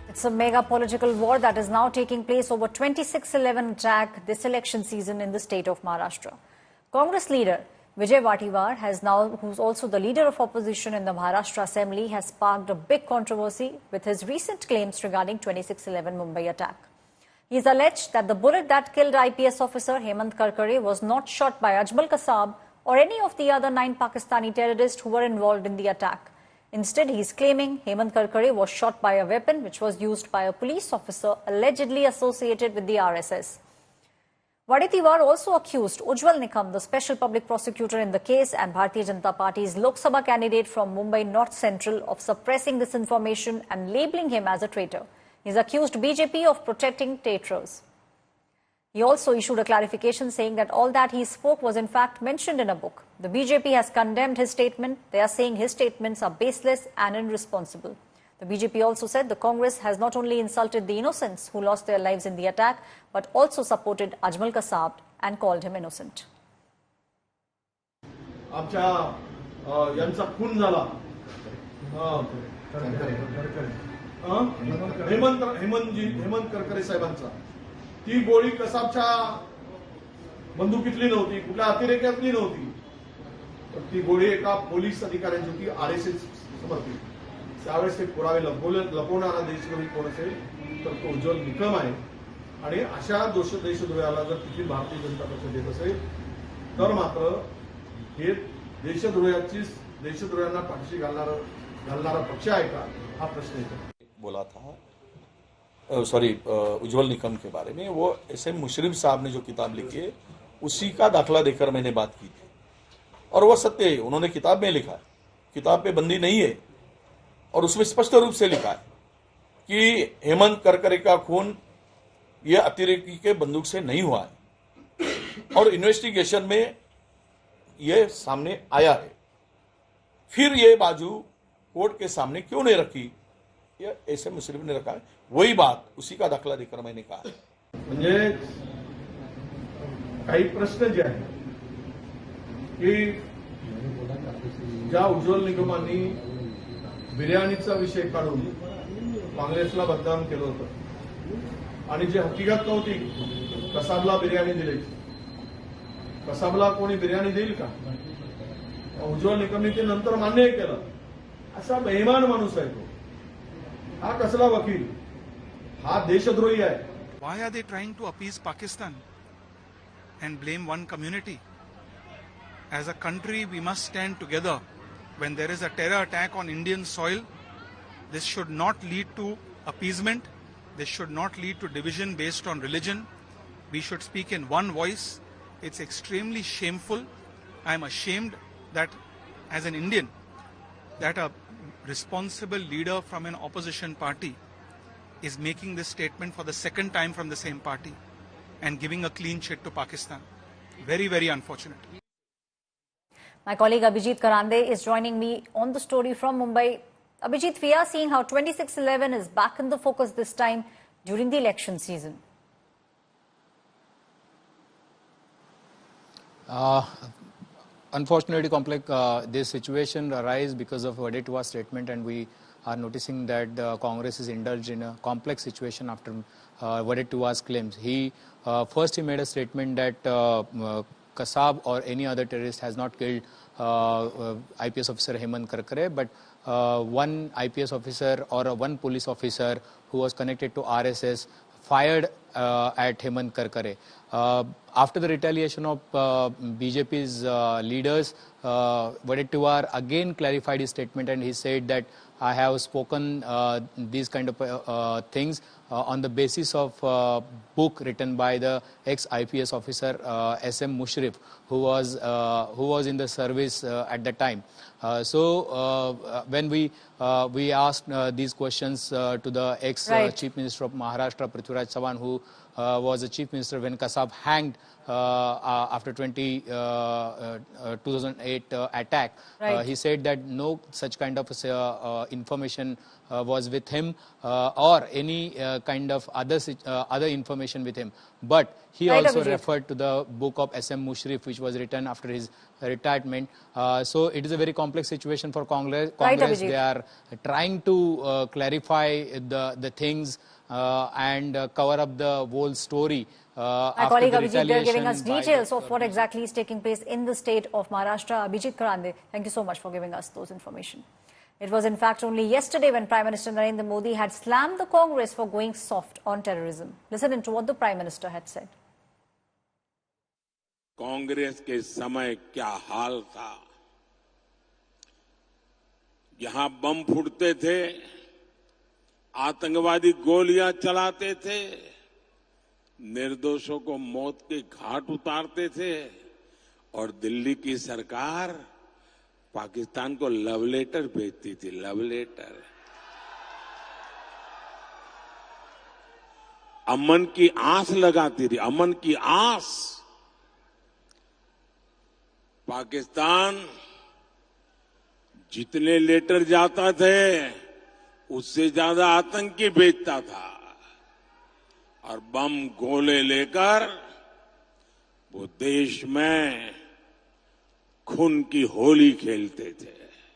It's a mega political war that is now taking place over 26/11 attack this election season in the state of Maharashtra. Congress leader Vijay Vativar who's also the leader of opposition in the Maharashtra Assembly, has sparked a big controversy with his recent claims regarding 26/11 Mumbai attack. He's alleged that the bullet that killed IPS officer Hemant Karkare was not shot by Ajmal Kasab or any of the other 9 Pakistani terrorists who were involved in the attack. Instead, he's claiming Hemant Karkare was shot by a weapon which was used by a police officer allegedly associated with the RSS. Vativar also accused Ujjwal Nikam, the special public prosecutor in the case and Bharatiya Janata Party's Lok Sabha candidate from Mumbai North Central, of suppressing this information and labeling him as a traitor. He's accused BJP of protecting traitors. He also issued a clarification saying that all that he spoke was in fact mentioned in a book. The BJP has condemned his statement. They are saying his statements are baseless and irresponsible. The BJP also said the Congress has not only insulted the innocents who lost their lives in the attack, but also supported Ajmal Kasab and called him innocent. Hemant Karkare साहेबांचा ती गोळी कसाबच्या बंदुकीतली नव्हती, कुठल्या अतिरेक्यातली नव्हती, तर ती गोळी एका पोलीस अधिकाऱ्यांची होती, आरएसएस समर्पित. त्यावेळेस ते पुरावे लपवणारा देशद्रोही कोण असेल तर तो उज्ज्वल निकम आहे. आणि अशा देशद्रोहाला जर तिथली भारतीय जनता पक्ष देत असेल तर मात्र हे देशद्रोह्यांना पाठीशी घालणारा पक्ष आहे का, हा प्रश्न येतो. बोला था उज्जवल निकम के बारे में, वो एसएम मुशर्रफ साहब ने जो किताब लिखी है उसी का दाखला देकर मैंने बात की थी और वो सत्य है. उन्होंने किताब में लिखा है, किताब पे बंदी नहीं है और उसमें स्पष्ट रूप से लिखा है कि हेमंत करकरे का खून ये अतिरेकी के बंदूक से नहीं हुआ है और इन्वेस्टिगेशन में ये सामने आया है. फिर ये बाजू कोर्ट के सामने क्यों नहीं रखी, ये ऐसे मुशर्रफ ने रखा है. वही बात उसी का दाखला देकर मैंने कहा. म्हणजे काही प्रश्न जे आहेत की ज्या उज्ज्वल निकमांनी बिर्याणीचा विषय काढून काँग्रेसला बदनाम केलं होतं आणि जी हकीकत नव्हती, कसाबला बिर्याणी दिली, कसाबला कोणी बिर्याणी देईल का, उज्ज्वल निकमने ते नंतर मान्य केलं. असा बेईमान माणूस आहे तो. हा कसला वकील, हा देशद्रोही आहे. Why are they trying to appease Pakistan and blame one community? As a country, we must stand together. When there is a terror attack on Indian soil, this should not lead to appeasement. This should not lead to division based on religion. We should speak in one voice. It's extremely shameful. I'm ashamed that as an Indian, that a responsible leader from an opposition party is making this statement for the second time from the same party and giving a clean sheet to Pakistan. Very, very unfortunate. My colleague Abhijit Karande is joining me on the story from Mumbai. Abhijit, we are seeing how 26/11 is back in the focus this time during the election season. Unfortunately, complex this situation arises because of Vativar's statement, and we are noticing that Congress is indulged in a complex situation after Vativar's claims. First he made a statement that Kasab or any other terrorist has not killed IPS officer Hemant Karkare, but one IPS officer or one police officer who was connected to RSS fired at Hemant Karkare. After the retaliation of BJP's leaders, Vativar again clarified his statement and he said that I have spoken these kind of things on the basis of book written by the ex-IPS officer SM Musharraf, who was in the service at the time. When we asked these questions to the ex-Chief Minister of Maharashtra, Prithviraj Chavan, who was the Chief Minister when Kasab hanged after 2008 attack, he said that no such kind of information was with him or any kind of other information with him. But he Right, also Abhijit. referred to the book of S.M. Mushrif, which was written after his retirement. So it is a very complex situation for Congress. Right, Congress, Abhijit. they are trying to clarify the things and cover up the whole story. My colleague Abhijit Garg giving us details of what exactly is taking place in the state of Maharashtra. Abhijit Karande, thank you so much for giving us those information. It was in fact only yesterday when Prime Minister Narendra Modi had slammed the Congress for going soft on terrorism. Listen into what the Prime Minister had said. Congress के समय क्या हाल था, यहां बम फूटते थे, आतंकवादी गोलियां चलाते थे, निर्दोषों को मौत के घाट उतारते थे और दिल्ली की सरकार पाकिस्तान को लव लेटर भेजती थी, लव लेटर। अमन की आस लगाती थी, अमन की आस। पाकिस्तान जितने लेटर जाता थे उससे ज्यादा आतंकी भेजता था और बम गोले लेकर वो देश में खून की होली खेलते थे।